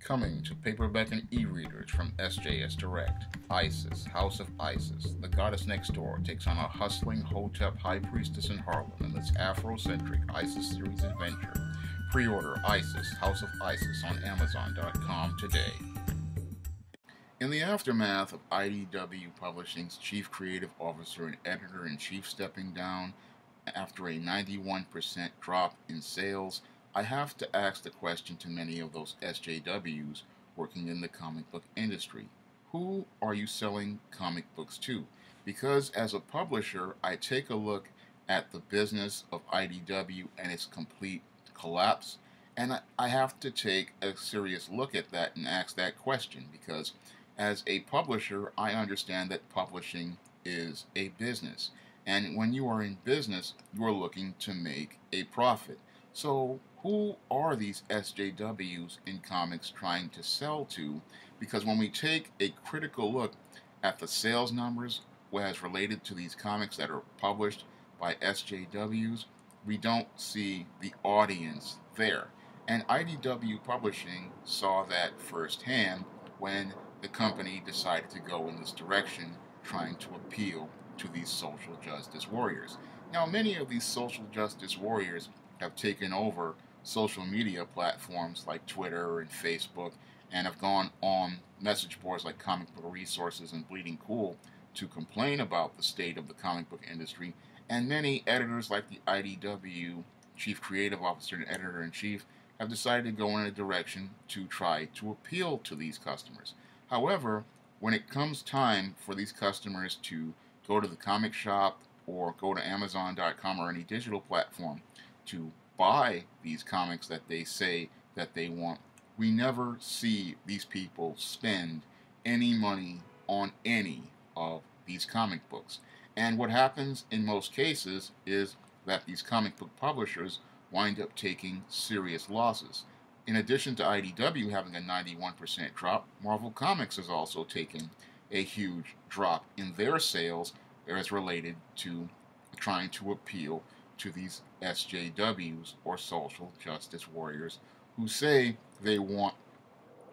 Coming to paperback and e-readers from SJS Direct, Isis, House of Isis, the goddess next door takes on a hustling Hotep high priestess in Harlem in this Afrocentric Isis series adventure. Pre-order Isis, House of Isis on Amazon.com today. In the aftermath of IDW Publishing's Chief Creative Officer and Editor-in-Chief stepping down after a 91% drop in sales, I have to ask the question to many of those SJWs working in the comic book industry. Who are you selling comic books to? Because as a publisher, I take a look at the business of IDW and its complete collapse, and I have to take a serious look at that and ask that question, because as a publisher, I understand that publishing is a business. And when you are in business, you are looking to make a profit. So who are these SJWs in comics trying to sell to? Because when we take a critical look at the sales numbers as related to these comics that are published by SJWs, we don't see the audience there. And IDW Publishing saw that firsthand when the company decided to go in this direction, trying to appeal to these social justice warriors. Now, many of these social justice warriors have taken over social media platforms like Twitter and Facebook and have gone on message boards like Comic Book Resources and Bleeding Cool to complain about the state of the comic book industry, and many editors like the IDW Chief Creative Officer and Editor-in-Chief have decided to go in a direction to try to appeal to these customers. However, when it comes time for these customers to go to the comic shop or go to Amazon.com or any digital platform to buy these comics that they say that they want, we never see these people spend any money on any of these comic books. And what happens in most cases is that these comic book publishers wind up taking serious losses. In addition to IDW having a 91% drop, Marvel Comics is also taking a huge drop in their sales as related to trying to appeal to these SJWs, or social justice warriors, who say they want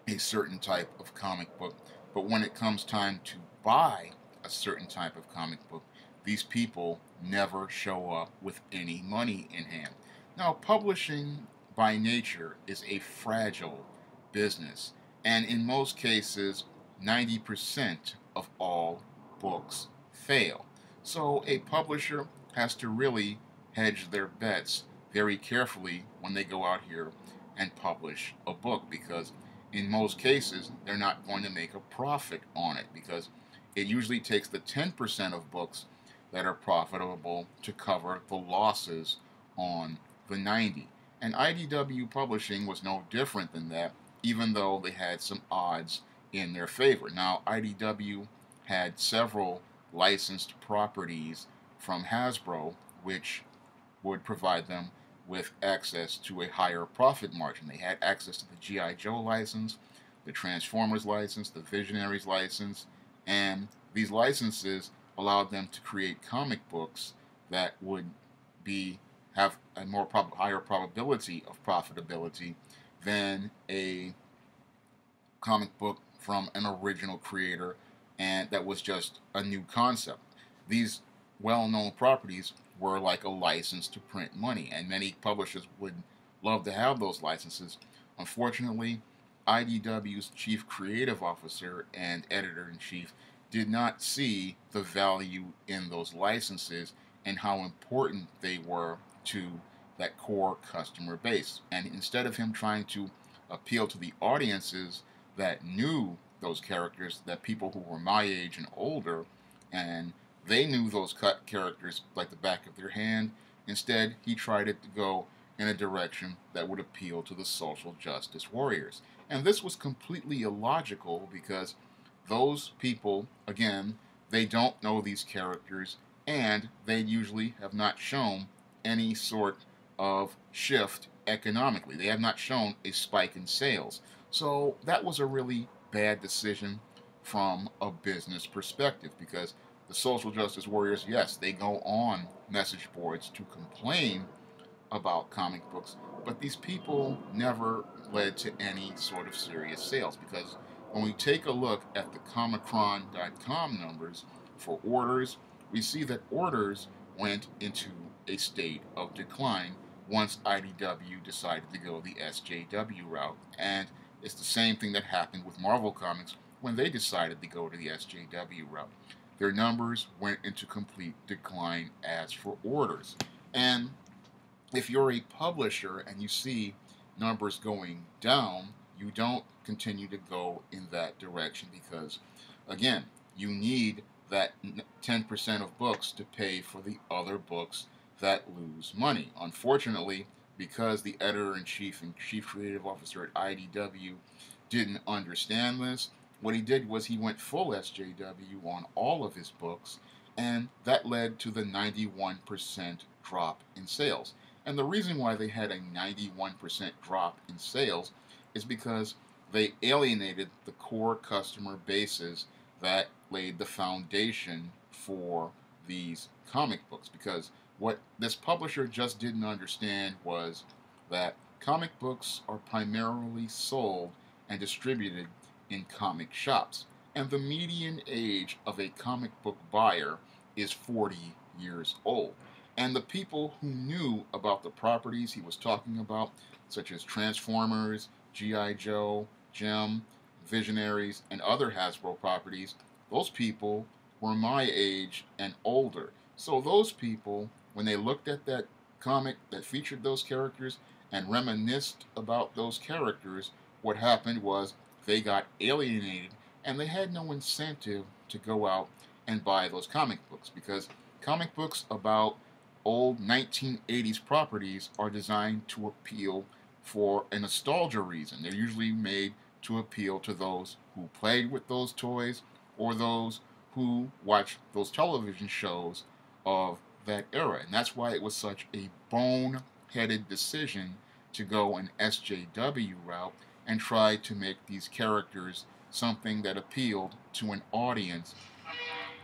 a certain type of comic book, but when it comes time to buy a certain type of comic book, these people never show up with any money in hand. Now, publishing by nature is a fragile business, and in most cases, 90% of all books fail. So a publisher has to really hedge their bets very carefully when they go out here and publish a book, because in most cases they're not going to make a profit on it, because it usually takes the 10% of books that are profitable to cover the losses on the 90. And IDW Publishing was no different than that, even though they had some odds in their favor. Now, IDW had several licensed properties from Hasbro, which would provide them with access to a higher profit margin. They had access to the G.I. Joe license, the Transformers license, the Visionaries license, and these licenses allowed them to create comic books that would have a higher probability of profitability than a comic book from an original creator and that was just a new concept. These well-known properties were like a license to print money, and many publishers would love to have those licenses. Unfortunately, IDW's Chief Creative Officer and Editor-in-Chief did not see the value in those licenses and how important they were to that core customer base. And instead of him trying to appeal to the audiences that knew those characters, that people who were my age and older, and they knew those characters like the back of their hand, instead he tried it to go in a direction that would appeal to the social justice warriors. And this was completely illogical, because those people, again, they don't know these characters, and they usually have not shown any sort of shift economically. They have not shown a spike in sales. So that was a really bad decision from a business perspective, because the social justice warriors, yes, they go on message boards to complain about comic books, but these people never led to any sort of serious sales. Because when we take a look at the Comicron.com numbers for orders, we see that orders went into a state of decline once IDW decided to go the SJW route. And it's the same thing that happened with Marvel Comics when they decided to go to the SJW route. Their numbers went into complete decline as for orders. And if you're a publisher and you see numbers going down, you don't continue to go in that direction because, again, you need that 10% of books to pay for the other books that lose money. Unfortunately, because the editor-in-chief and chief creative officer at IDW didn't understand this, what he did was he went full SJW on all of his books, and that led to the 91% drop in sales. And the reason why they had a 91% drop in sales is because they alienated the core customer bases that laid the foundation for these comic books. Because what this publisher just didn't understand was that comic books are primarily sold and distributed in comic shops. And the median age of a comic book buyer is 40 years old. And the people who knew about the properties he was talking about, such as Transformers, G.I. Joe, Gem, Visionaries, and other Hasbro properties, those people were my age and older. So those people, when they looked at that comic that featured those characters and reminisced about those characters, what happened was they got alienated and they had no incentive to go out and buy those comic books, because comic books about old 1980s properties are designed to appeal for a nostalgia reason. They're usually made to appeal to those who played with those toys or those who watched those television shows of that era. And that's why it was such a bone-headed decision to go an SJW route and try to make these characters something that appealed to an audience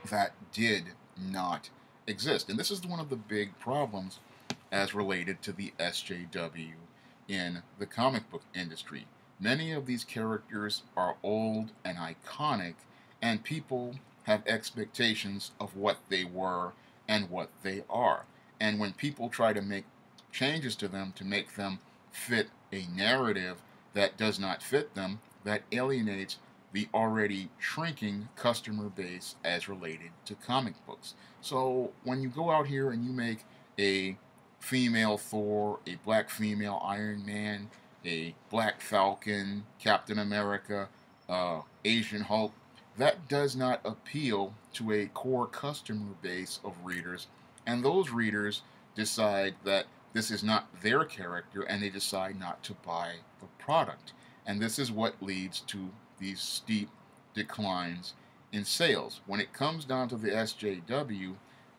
that did not exist. And this is one of the big problems as related to the SJW in the comic book industry. Many of these characters are old and iconic, and people have expectations of what they were and what they are. And when people try to make changes to them to make them fit a narrative that does not fit them, that alienates the already shrinking customer base as related to comic books. So when you go out here and you make a female Thor, a black female Iron Man, a black Falcon, Captain America, Asian Hulk, that does not appeal to a core customer base of readers, and those readers decide that this is not their character and they decide not to buy the product. And this is what leads to these steep declines in sales. When it comes down to the SJW,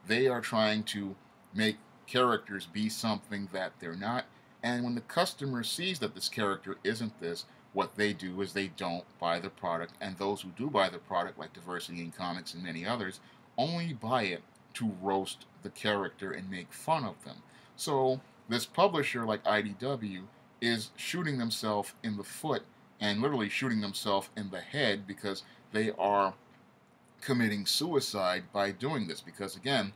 they are trying to make characters be something that they're not, and when the customer sees that this character isn't this, what they do is they don't buy the product, and those who do buy the product, like Diversity in Comics and many others, only buy it to roast the character and make fun of them. So this publisher like IDW is shooting themselves in the foot and literally shooting themselves in the head, because they are committing suicide by doing this. Because again,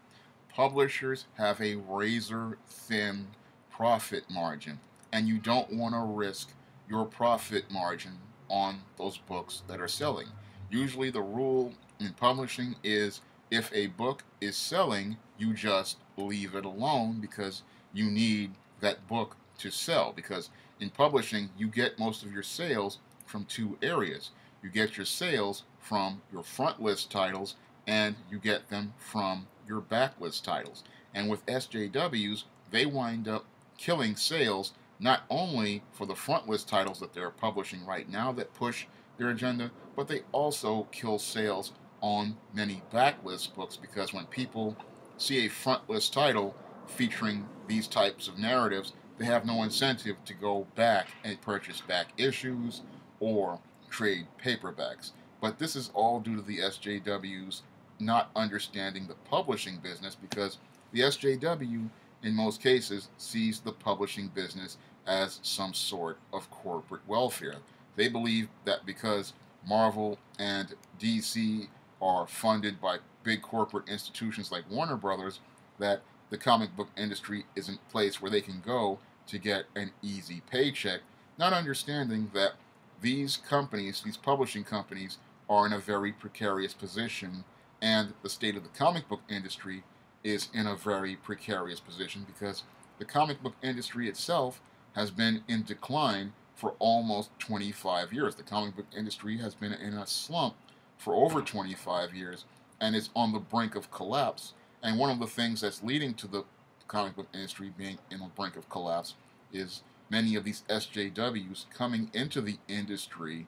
publishers have a razor thin profit margin, and you don't want to risk your profit margin on those books that are selling. Usually the rule in publishing is if a book is selling, you just leave it alone, because you need that book to sell. Because in publishing, you get most of your sales from two areas. You get your sales from your front list titles, and you get them from your backlist titles. And with SJWs, they wind up killing sales not only for the front list titles that they're publishing right now that push their agenda, but they also kill sales on many backlist books, because when people see a front list title featuring these types of narratives, they have no incentive to go back and purchase back issues or trade paperbacks. But this is all due to the SJWs not understanding the publishing business, because the SJW in most cases sees the publishing business as some sort of corporate welfare. They believe that because Marvel and DC are funded by big corporate institutions like Warner Brothers, that the comic book industry isn't a place where they can go to get an easy paycheck, not understanding that these companies, these publishing companies, are in a very precarious position, and the state of the comic book industry is in a very precarious position because the comic book industry itself has been in decline for almost 25 years. The comic book industry has been in a slump for over 25 years and is on the brink of collapse. And one of the things that's leading to the comic book industry being in the brink of collapse is many of these SJWs coming into the industry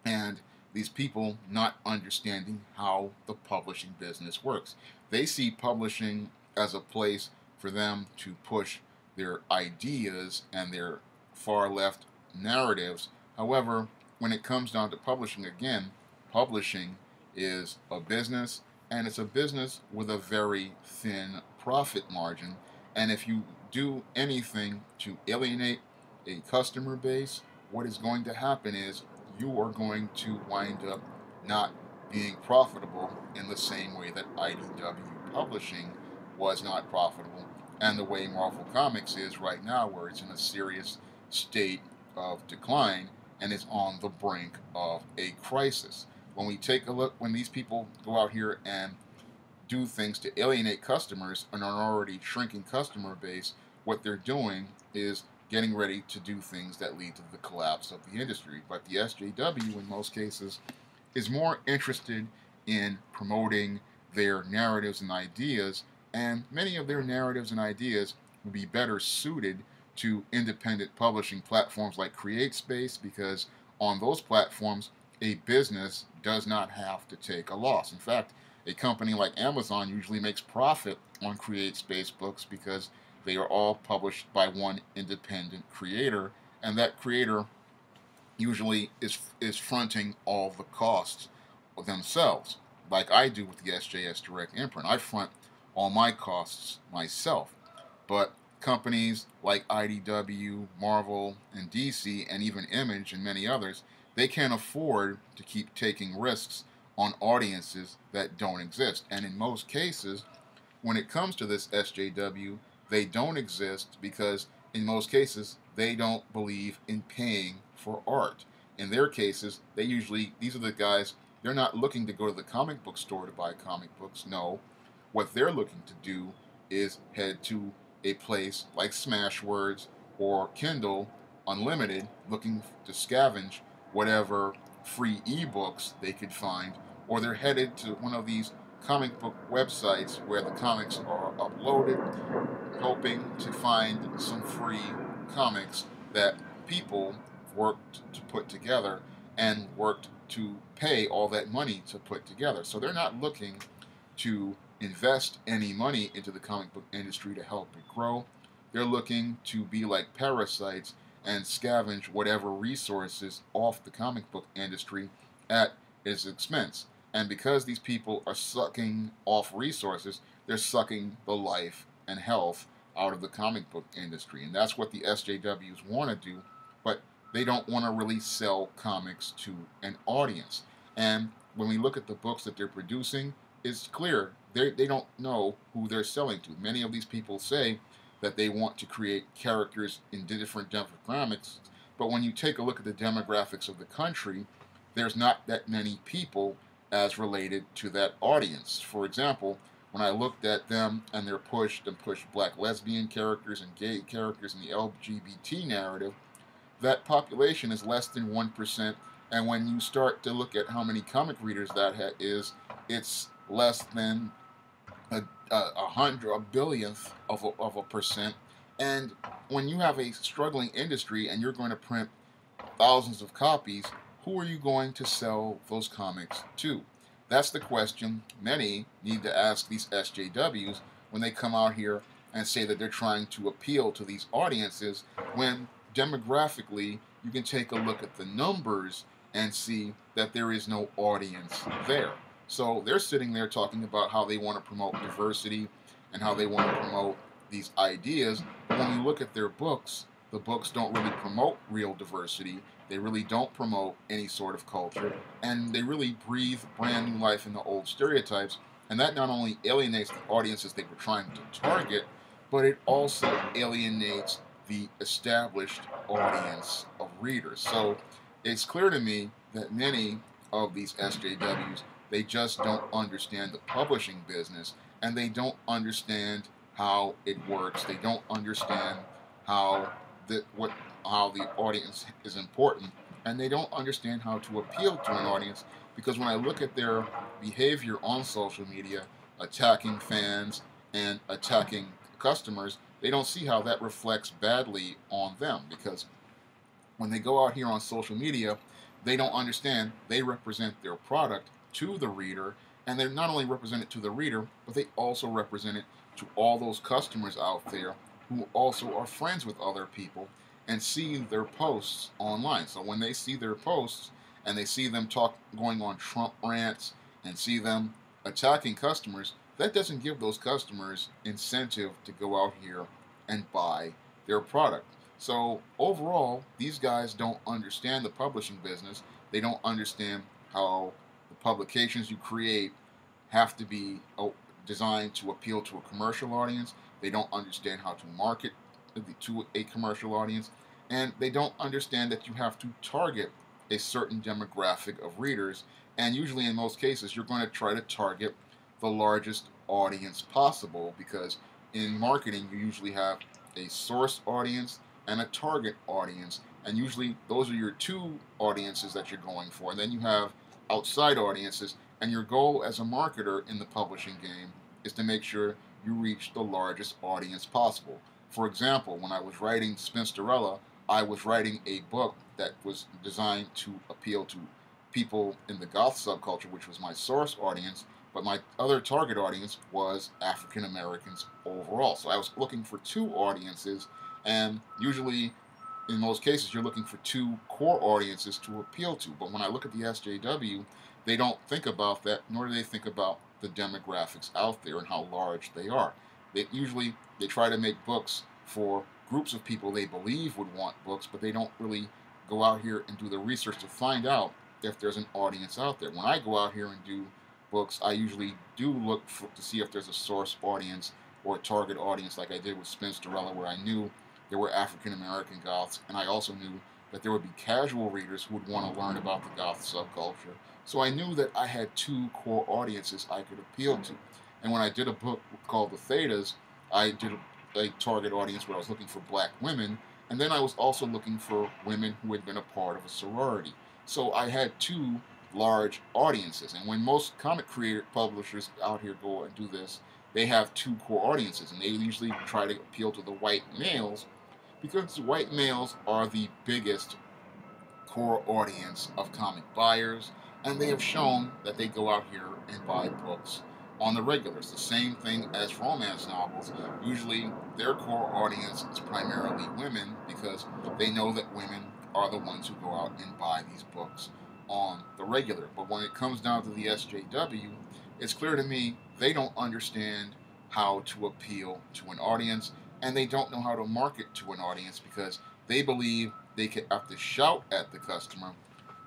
and these people not understanding how the publishing business works. They see publishing as a place for them to push their ideas and their far left narratives. However, when it comes down to publishing, again, publishing is a business, and it's a business with a very thin profit margin. And if you do anything to alienate a customer base, what is going to happen is you are going to wind up not being profitable in the same way that IDW publishing was not profitable, and the way Marvel Comics is right now, where it's in a serious state of decline and is on the brink of a crisis. When we take a look, when these people go out here and do things to alienate customers and an already shrinking customer base, what they're doing is getting ready to do things that lead to the collapse of the industry. But the SJW, in most cases, is more interested in promoting their narratives and ideas, and many of their narratives and ideas would be better suited to independent publishing platforms like CreateSpace, because on those platforms, a business does not have to take a loss. In fact, a company like Amazon usually makes profit on CreateSpace books because they are all published by one independent creator, and that creator usually is fronting all the costs themselves, like I do with the SJS Direct imprint. I front all my costs myself, but companies like IDW, Marvel, and DC, and even Image and many others, they can't afford to keep taking risks on audiences that don't exist. And in most cases, when it comes to this SJW, they don't exist because in most cases they don't believe in paying for art. In their cases, these are the guys, they're not looking to go to the comic book store to buy comic books. No, what they're looking to do is head to a place like Smashwords or Kindle Unlimited, looking to scavenge whatever free ebooks they could find, or they're headed to one of these comic book websites where the comics are uploaded, hoping to find some free comics that people worked to put together and worked to pay all that money to put together. So they're not looking to invest any money into the comic book industry to help it grow. They're looking to be like parasites and scavenge whatever resources off the comic book industry at its expense. And because these people are sucking off resources, they're sucking the life and health out of the comic book industry. And that's what the SJWs want to do, but they don't want to really sell comics to an audience. And when we look at the books that they're producing, it's clear they don't know who they're selling to. Many of these people say that they want to create characters in different demographics, but when you take a look at the demographics of the country, there's not that many people as related to that audience. For example, when I looked at them and they're pushed black lesbian characters and gay characters in the LGBT narrative, that population is less than 1%. And when you start to look at how many comic readers that is, it's less than a billionth of a percent. And when you have a struggling industry and you're going to print thousands of copies, who are you going to sell those comics to? That's the question many need to ask these SJWs when they come out here and say that they're trying to appeal to these audiences, when demographically you can take a look at the numbers and see that there is no audience there. So they're sitting there talking about how they want to promote diversity and how they want to promote these ideas. But when you look at their books, the books don't really promote real diversity. They really don't promote any sort of culture, and they really breathe brand new life in the old stereotypes. And that not only alienates the audiences they were trying to target, but it also alienates the established audience of readers. So it's clear to me that many of these SJWs, they just don't understand the publishing business, and they don't understand how it works. They don't understand how how the audience is important, and they don't understand how to appeal to an audience, because when I look at their behavior on social media, attacking fans and attacking customers, they don't see how that reflects badly on them, because when they go out here on social media, they don't understand they represent their product to the reader, and they not only represent it to the reader, but they also represent it to all those customers out there who also are friends with other people and see their posts online. So when they see their posts and they see them going on Trump rants and see them attacking customers, that doesn't give those customers incentive to go out here and buy their product. So overall, these guys don't understand the publishing business. They don't understand how the publications you create have to be designed to appeal to a commercial audience. They don't understand how to market to a commercial audience. And they don't understand that you have to target a certain demographic of readers. And usually, in most cases, you're going to try to target the largest audience possible, because in marketing, you usually have a source audience and a target audience. And usually, those are your two audiences that you're going for. And then you have outside audiences. And your goal as a marketer in the publishing game is to make sure you reach the largest audience possible. For example, when I was writing Spinsterella, I was writing a book that was designed to appeal to people in the goth subculture, which was my source audience, but my other target audience was African Americans overall. So I was looking for two audiences, and usually, in most cases, you're looking for two core audiences to appeal to. But when I look at the SJW, they don't think about that, nor do they think about the demographics out there and how large they are. They try to make books for groups of people they believe would want books, but they don't really go out here and do the research to find out if there's an audience out there. When I go out here and do books, I usually do look to see if there's a source audience or a target audience, like I did with Spinsterella, where I knew there were African American goths, and I also knew that there would be casual readers who would want to learn about the goth subculture. So I knew that I had two core audiences I could appeal to. And when I did a book called The Thetas, I did a target audience where I was looking for black women, and then I was also looking for women who had been a part of a sorority. So I had two large audiences. And when most comic creator publishers out here go and do this, they have two core audiences, and they usually try to appeal to the white males, because white males are the biggest core audience of comic buyers, and they have shown that they go out here and buy books on the regular. It's the same thing as romance novels. Usually their core audience is primarily women, because they know that women are the ones who go out and buy these books on the regular. But when it comes down to the SJW, it's clear to me they don't understand how to appeal to an audience, and they don't know how to market to an audience, because they believe they have to shout at the customer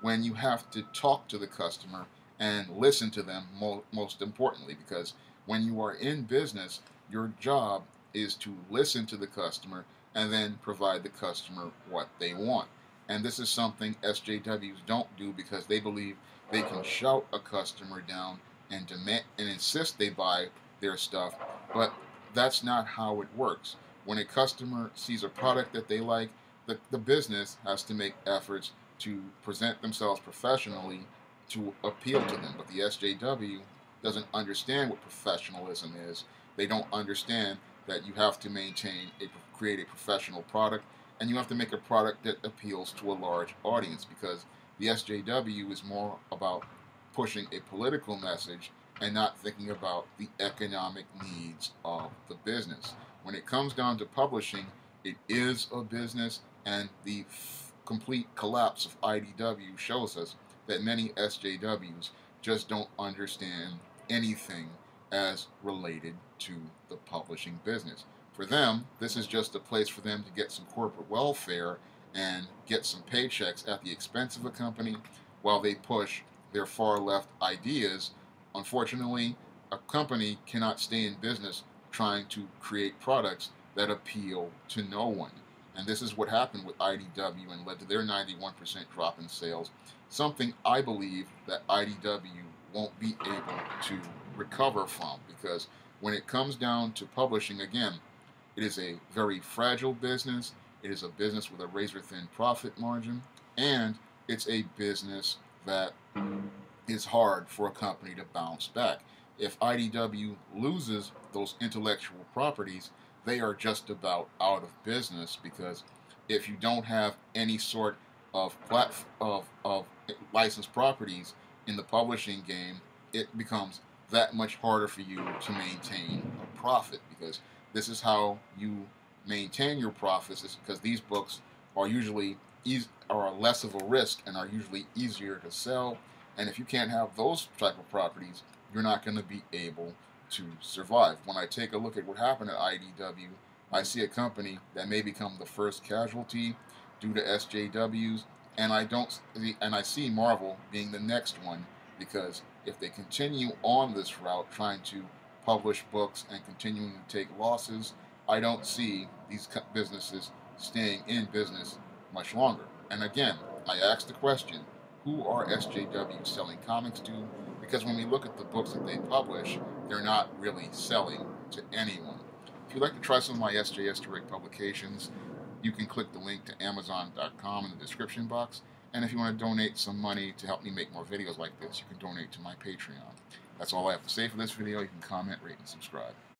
when you have to talk to the customer and listen to them, most importantly, because when you are in business, your job is to listen to the customer and then provide the customer what they want. And this is something SJWs don't do, because they believe they can shout a customer down and demand and insist they buy their stuff, but that's not how it works. When a customer sees a product that they like, the business has to make efforts to present themselves professionally to appeal to them. But the SJW doesn't understand what professionalism is. They don't understand that you have to create a professional product, and you have to make a product that appeals to a large audience, because the SJW is more about pushing a political message and not thinking about the economic needs of the business. When it comes down to publishing, it is a business, and the complete collapse of IDW shows us that many SJWs just don't understand anything as related to the publishing business. For them, this is just a place for them to get some corporate welfare and get some paychecks at the expense of a company while they push their far left ideas. Unfortunately, a company cannot stay in business trying to create products that appeal to no one. And this is what happened with IDW and led to their 91% drop in sales. Something I believe that IDW won't be able to recover from, because when it comes down to publishing, again, it is a very fragile business. It is a business with a razor thin profit margin, and it's a business that is hard for a company to bounce back. If IDW loses those intellectual properties, they are just about out of business, because if you don't have any sort of of licensed properties in the publishing game, it becomes that much harder for you to maintain a profit, because this is how you maintain your profits, is because these books are usually are less of a risk and are usually easier to sell. And if you can't have those type of properties, you're not going to be able to survive. When I take a look at what happened at IDW, I see a company that may become the first casualty due to SJWs, and I see Marvel being the next one, because if they continue on this route trying to publish books and continuing to take losses, I don't see these businesses staying in business much longer. And again, I ask the question, who are SJWs selling comics to? Because when we look at the books that they publish, they're not really selling to anyone. If you'd like to try some of my SJS Direct publications, you can click the link to Amazon.com in the description box. And if you want to donate some money to help me make more videos like this, you can donate to my Patreon. That's all I have to say for this video. You can comment, rate, and subscribe.